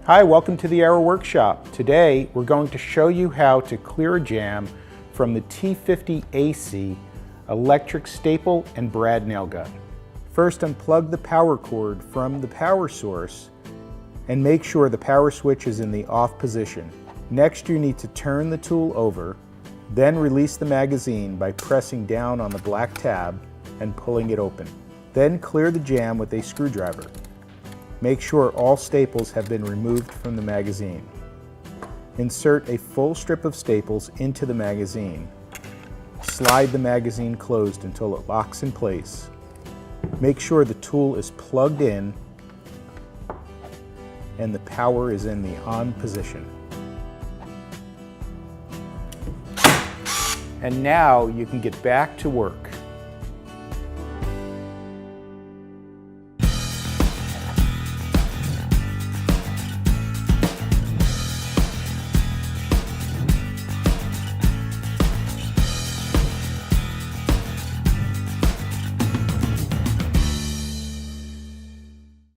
Hi, welcome to the Arrow Workshop. Today we're going to show you how to clear a jam from the T50AC electric staple and brad nail gun. First, unplug the power cord from the power source and make sure the power switch is in the off position. Next, you need to turn the tool over, then release the magazine by pressing down on the black tab and pulling it open. Then clear the jam with a screwdriver. Make sure all staples have been removed from the magazine. Insert a full strip of staples into the magazine. Slide the magazine closed until it locks in place. Make sure the tool is plugged in and the power is in the on position. And now you can get back to work.